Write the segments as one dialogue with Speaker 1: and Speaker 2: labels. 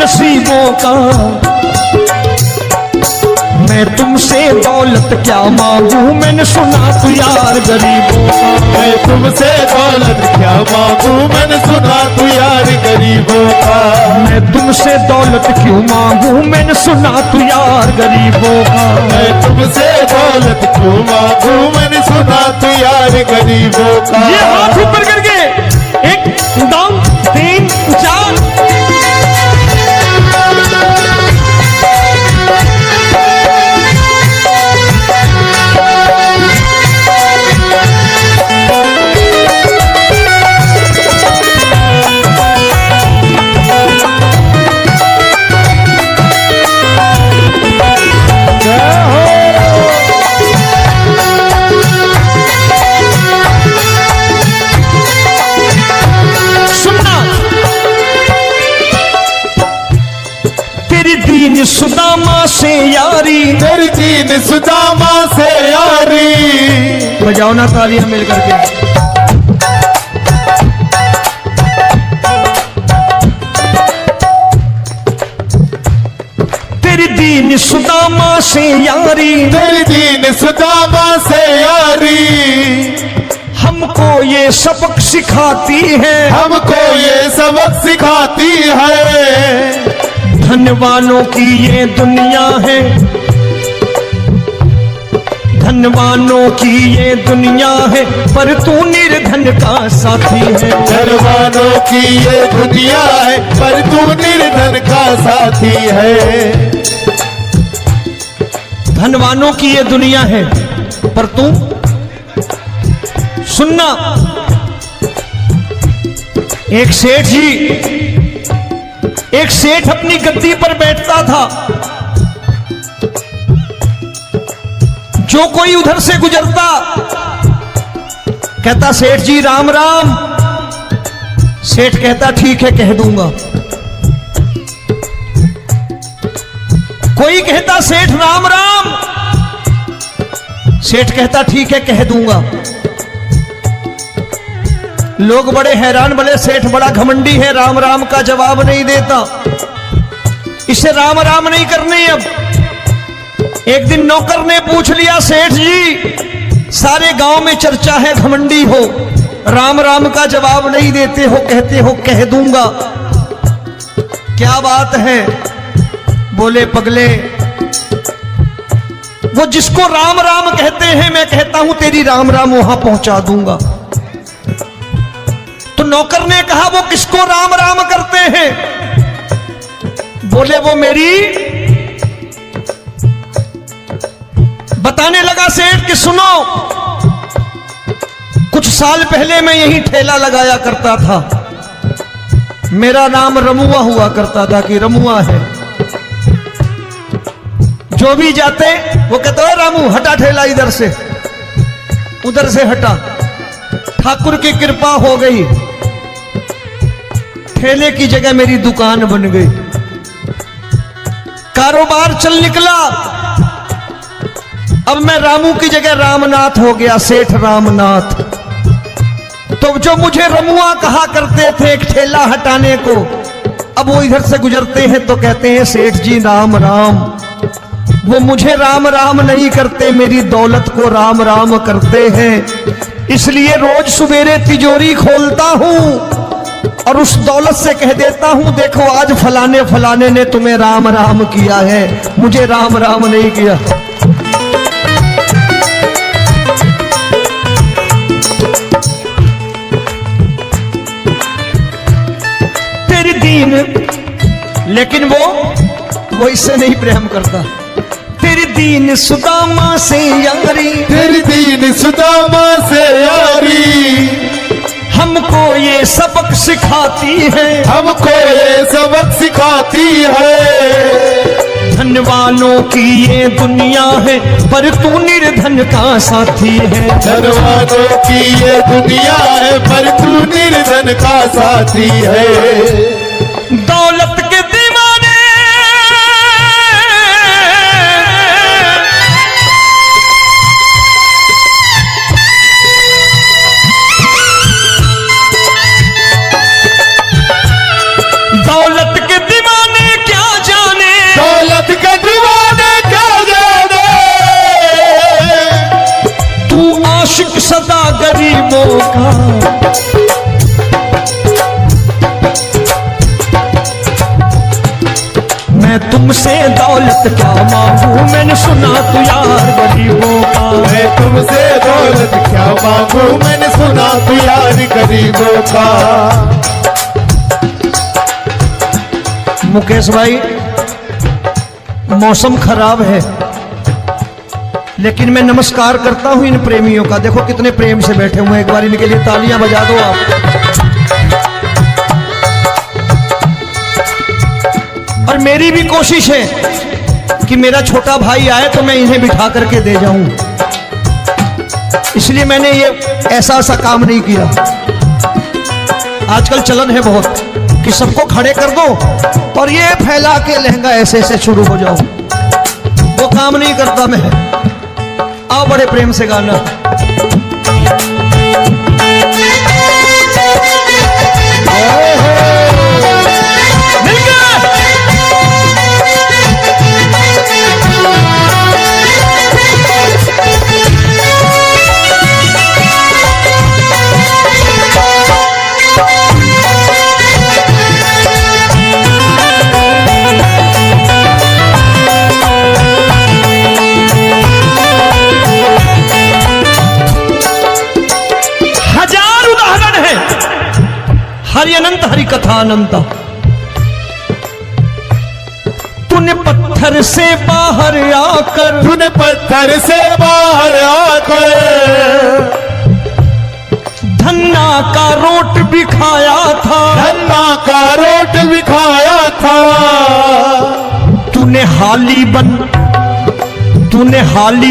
Speaker 1: नसीबों का। मैं तुमसे दौलत क्या मांगू, मैंने सुना तू यार गरीबों का।
Speaker 2: मैं तुमसे दौलत क्या मांगू, मैंने सुना तू यार गरीबों का।
Speaker 1: मैं तुमसे दौलत क्यों मांगू, मैंने सुना तू यार गरीबों का।
Speaker 2: मैं तुमसे दौलत क्यों मांगू, मैंने सुना तू यार गरीबों का।
Speaker 1: ये हाथ ऊपर करके 1 2 3 4। सुदामा से यारी,
Speaker 2: तेरी दीन सुदामा से यारी।
Speaker 1: बजाओ ना तालियां मिल करके। तेरी दीन सुदामा से यारी,
Speaker 2: तेरी दीन सुदामा से यारी।
Speaker 1: हमको ये सबक सिखाती है,
Speaker 2: हमको ये सबक सिखाती है।
Speaker 1: धनवानों की ये दुनिया है, धनवानों की ये दुनिया है, पर तू निर्धन का साथी है।
Speaker 2: धनवानों की ये दुनिया है, पर तू निर्धन का साथी है।
Speaker 1: धनवानों की ये दुनिया है, पर तू सुनना। एक सेठ जी, एक सेठ अपनी गद्दी पर बैठता था। जो कोई उधर से गुजरता कहता सेठ जी राम राम। सेठ कहता ठीक है कह दूंगा। कोई कहता सेठ राम राम। सेठ कहता ठीक है कह दूंगा। लोग बड़े हैरान, बोले सेठ बड़ा घमंडी है, राम राम का जवाब नहीं देता, इसे राम राम नहीं करनी। अब एक दिन नौकर ने पूछ लिया सेठ जी सारे गांव में चर्चा है घमंडी हो, राम राम का जवाब नहीं देते हो, कहते हो कह दूंगा, क्या बात है? बोले पगले वो जिसको राम राम कहते हैं मैं कहता हूं तेरी राम राम वहां पहुंचा दूंगा। तो नौकर ने कहा वो किसको राम राम करते हैं? बोले वो मेरी। बताने लगा सेठ कि सुनो, कुछ साल पहले मैं यही ठेला लगाया करता था, मेरा नाम रमुआ हुआ करता था कि रमुआ है। जो भी जाते वो कहते हो रामू हटा ठेला इधर से, उधर से हटा। ठाकुर की कृपा हो गई, ठेले की जगह मेरी दुकान बन गई, कारोबार चल निकला। अब मैं रामू की जगह रामनाथ हो गया, सेठ रामनाथ। तो जो मुझे रमुआ कहा करते थे एक ठेला हटाने को, अब वो इधर से गुजरते हैं तो कहते हैं सेठ जी राम राम। वो मुझे राम राम नहीं करते, मेरी दौलत को राम राम करते हैं। इसलिए रोज सवेरे तिजोरी खोलता हूं और उस दौलत से कह देता हूं देखो आज फलाने फलाने ने तुम्हें राम राम किया है, मुझे राम राम नहीं किया। तेरी दीन, लेकिन वो इससे नहीं प्रेम करता। तेरी दीन सुदामा से यारी,
Speaker 2: तेरी दीन सुदामा से यारी।
Speaker 1: हमको ये सबक सिखाती है,
Speaker 2: हमको ये सबक सिखाती है।
Speaker 1: धनवानों की ये दुनिया है, पर तू निर्धन का साथी है।
Speaker 2: धनवानों की ये दुनिया है, पर तू निर्धन का साथी है।
Speaker 1: दौलत के दीवाने दौलत के दीवाने गरीबों का। मैं तुमसे दौलत क्या मांगू, मैंने सुना तू यार गरीबों का।
Speaker 2: मैं तुमसे दौलत क्या मांगू, मैंने सुना तू यार गरीबों का।
Speaker 1: मुकेश भाई, मौसम खराब है, लेकिन मैं नमस्कार करता हूं इन प्रेमियों का। देखो कितने प्रेम से बैठे हुए हैं, एक बार इनके लिए तालियां बजा दो आप। और मेरी भी कोशिश है कि मेरा छोटा भाई आए तो मैं इन्हें बिठा करके दे जाऊं, इसलिए मैंने ये ऐसा काम नहीं किया। आजकल चलन है बहुत कि सबको खड़े कर दो और ये फैला के लहंगा ऐसे ऐसे शुरू हो जाओ, वो काम नहीं करता मैं। आओ बड़े प्रेम से गाना। हरि अनंत हरि कथा अनंता। तूने पत्थर से बाहर आकर,
Speaker 2: तूने पत्थर से बाहर आकर
Speaker 1: धन्ना का रोट भी खाया था,
Speaker 2: धन्ना का रोट भी खाया था।
Speaker 1: तूने हाली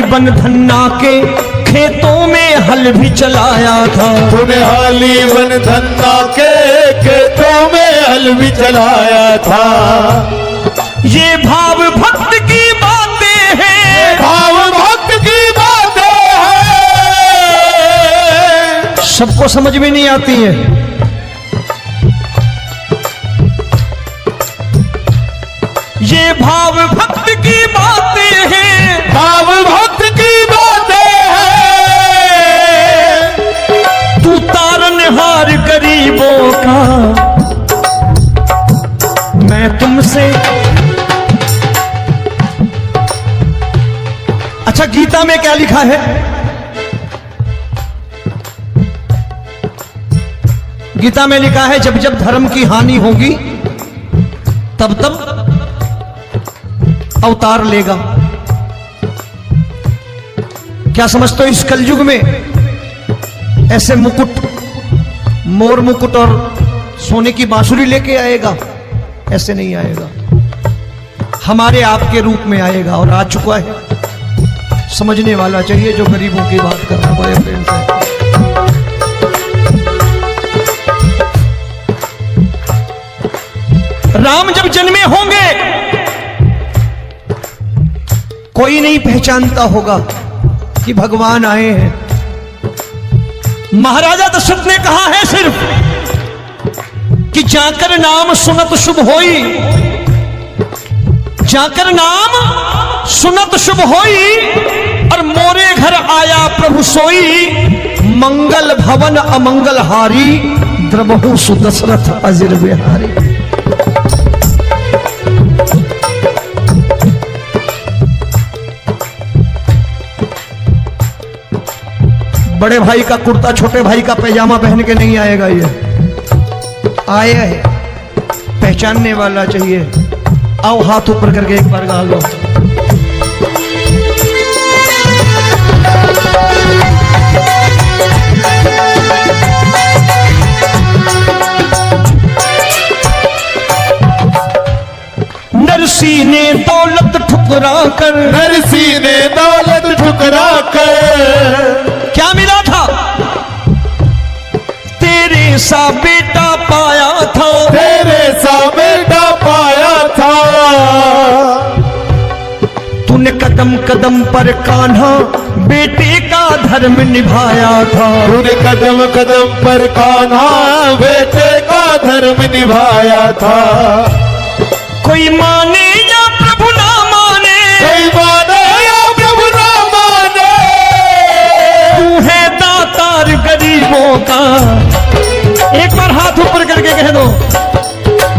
Speaker 1: बन धन्ना के खेतों में हल भी चलाया था।
Speaker 2: तूने हाली बन धन्ना के खेतों में हल भी चलाया था।
Speaker 1: ये भाव भक्त की बातें हैं,
Speaker 2: भाव भक्त की बातें हैं,
Speaker 1: सबको समझ में नहीं आती है। ये भाव भक्त की बातें हैं,
Speaker 2: भाव भक्त की बातें हैं।
Speaker 1: तू तारनहार गरीबों का। मैं तुमसे, अच्छा गीता में क्या लिखा है? गीता में लिखा है जब जब धर्म की हानि होगी तब तब अवतार लेगा। क्या समझते हो इस कलयुग में ऐसे मुकुट, मोर मुकुट और सोने की बांसुरी लेके आएगा? ऐसे नहीं आएगा, हमारे आपके रूप में आएगा और आ चुका है। समझने वाला चाहिए जो गरीबों की बात कर रहा है बड़े प्रेम से। राम जब जन्मे होंगे कोई नहीं पहचानता होगा कि भगवान आए हैं। महाराजा दशरथ ने कहा है सिर्फ कि जाकर नाम सुनत शुभ होई, जाकर नाम सुनत शुभ होई और मोरे घर आया प्रभु सोई। मंगल भवन अमंगल हारी, द्रबहु सुदशरथ अजिर बिहारी। बड़े भाई का कुर्ता छोटे भाई का पैजामा पहन के नहीं आएगा, ये आया है पहचानने वाला चाहिए। आओ हाथ ऊपर करके एक बार गा लो। नरसी ने दौलत ठुकरा कर,
Speaker 2: नरसी ने दौलत ठुकरा कर
Speaker 1: क्या मिला था? तेरे सा बेटा पाया था,
Speaker 2: तेरे सा बेटा पाया था।
Speaker 1: तूने कदम कदम पर कान्हा बेटे का धर्म निभाया था।
Speaker 2: तूने कदम कदम पर कान्हा बेटे का धर्म निभाया था।
Speaker 1: कोई माने या प्रभु ना माने,
Speaker 2: कोई माने या प्रभु ना माने,
Speaker 1: तू है दातार गरीबों का। एक बार हाथ ऊपर करके कह दो,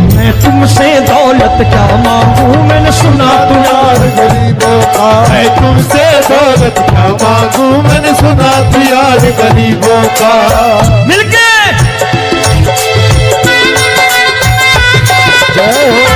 Speaker 1: मैं तुमसे दौलत क्या मांगू, मैंने सुना तू यार
Speaker 2: गरीबों का। मैं तुमसे दौलत क्या मांगू, मैंने सुना तू यार गरीबों का।
Speaker 1: मिलके
Speaker 2: जय हो।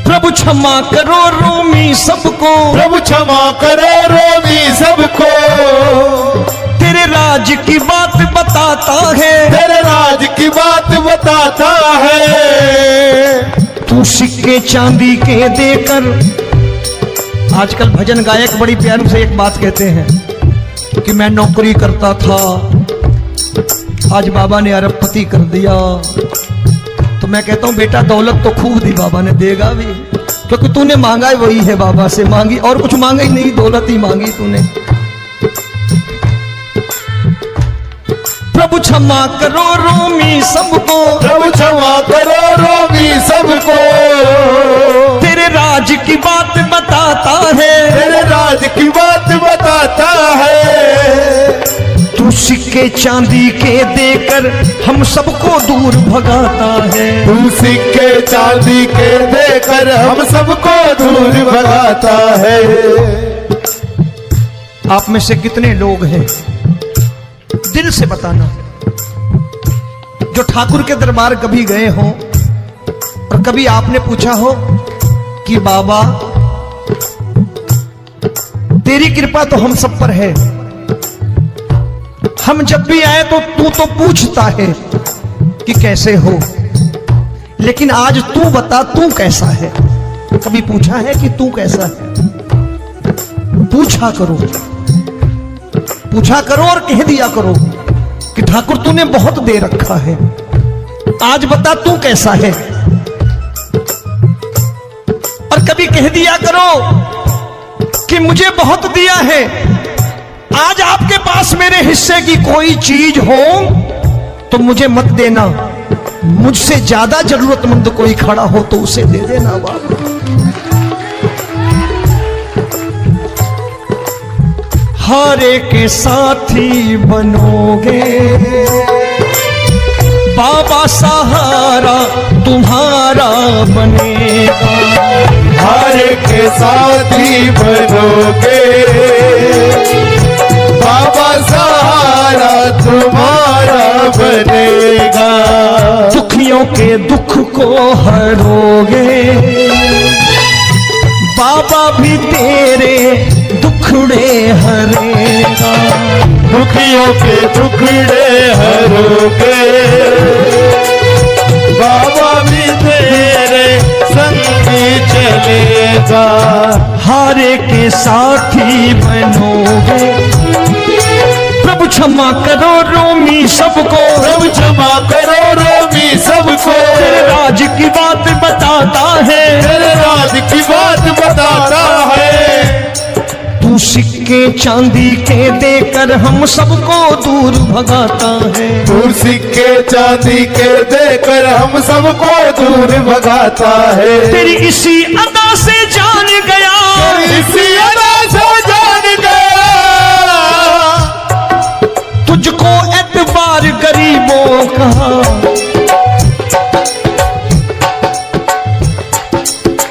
Speaker 1: प्रभु क्षमा करो रोमी सबको,
Speaker 2: प्रभु क्षमा करो रोमी सबको।
Speaker 1: तेरे राज की बात बताता है,
Speaker 2: तेरे राज की बात बताता है।
Speaker 1: तू सिक्के चांदी के देकर। आजकल भजन गायक बड़ी प्यार से एक बात कहते हैं कि मैं नौकरी करता था, आज बाबा ने अरबपति कर दिया। तो मैं कहता हूं बेटा दौलत तो खूब दी बाबा ने, देगा भी, क्योंकि तूने मांगा है वही है बाबा से मांगी, और कुछ मांगा ही नहीं, दौलत ही मांगी तूने। प्रभु क्षमा करो रोमी सबको,
Speaker 2: प्रभु क्षमा करो रोमी सबको।
Speaker 1: तेरे राज की बात बताता है,
Speaker 2: तेरे राज की बात बताता है।
Speaker 1: तू सिक्के चांदी के देकर हम सबको दूर भगाता है।
Speaker 2: तू सिक्के चांदी के देकर हम सबको दूर भगाता है।
Speaker 1: आप में से कितने लोग हैं, दिल से बताना, जो ठाकुर के दरबार कभी गए हो और कभी आपने पूछा हो कि बाबा तेरी कृपा तो हम सब पर है, हम जब भी आए तो तू तो पूछता है कि कैसे हो, लेकिन आज तू बता तू कैसा है। कभी पूछा है कि तू कैसा है? पूछा करो, पूछा करो और कह दिया करो कि ठाकुर तूने बहुत दे रखा है, आज बता तू कैसा है। और कभी कह दिया करो कि मुझे बहुत दिया है, आज आपके पास मेरे हिस्से की कोई चीज हो तो मुझे मत देना, मुझसे ज्यादा जरूरतमंद कोई खड़ा हो तो उसे दे देना बाबा। हारे के साथी बनोगे बाबा, सहारा तुम्हारा बनेगा।
Speaker 2: हारे के साथी बनोगे बाबा, सहारा तुम्हारा बनेगा।
Speaker 1: दुखियों के दुख को हरोगे बाबा, भी तेरे दुखड़े हरेगा।
Speaker 2: दुखियों के दुखड़े हरोगे बाबा, भी तेरे संग चलेगा।
Speaker 1: हारे के साथी बनोगे, प्रभु क्षमा करो रोमी सबको,
Speaker 2: प्रभु क्षमा करो रोमी सबको।
Speaker 1: तेरे राज की बात बताता है,
Speaker 2: तेरे राज की बात बताता है।
Speaker 1: तू सिक्के चांदी के देकर हम सबको दूर भगाता है।
Speaker 2: तू सिक्के चांदी के देकर हम सबको दूर भगाता है।
Speaker 1: तेरी इसी अदा से जान गया,
Speaker 2: इसी अदा से जान गया,
Speaker 1: तुझको एतबार गरीबों का।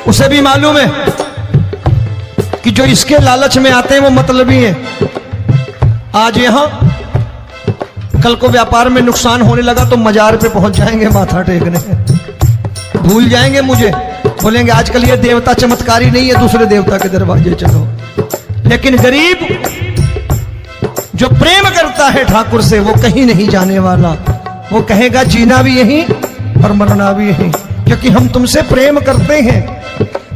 Speaker 1: उसे भी मालूम है कि जो इसके लालच में आते हैं वो मतलबी हैं। आज यहां कल को व्यापार में नुकसान होने लगा तो मजार पे पहुंच जाएंगे माथा टेकने, भूल जाएंगे मुझे, बोलेंगे आजकल ये देवता चमत्कारी नहीं है, दूसरे देवता के दरवाजे चलो। लेकिन गरीब जो प्रेम करता है ठाकुर से वो कहीं नहीं जाने वाला, वो कहेगा जीना भी यहीं और मरना भी यहीं, क्योंकि हम तुमसे प्रेम करते हैं।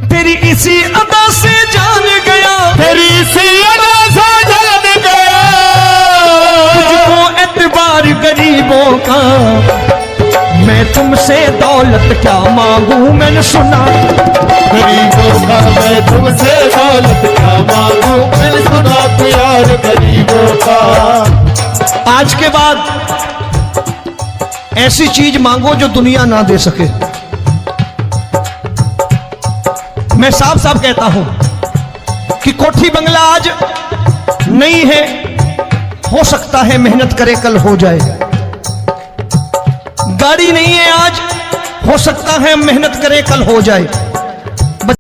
Speaker 1: तेरी इसी अदा से जान गया,
Speaker 2: तेरी इसी अदा से जान गया,
Speaker 1: तुझको एतबार गरीब गरीबों का। मैं तुमसे दौलत क्या मांगू मैंने सुना,
Speaker 2: गरीबों का मैं तुमसे दौलत क्या मांगू, मैंने सुना प्यार गरीबों का।
Speaker 1: आज के बाद ऐसी चीज मांगो जो दुनिया ना दे सके। मैं साफ साफ कहता हूं कि कोठी बंगला आज नहीं है, हो सकता है मेहनत करे कल हो जाए। गाड़ी नहीं है आज, हो सकता है मेहनत करे कल हो जाए।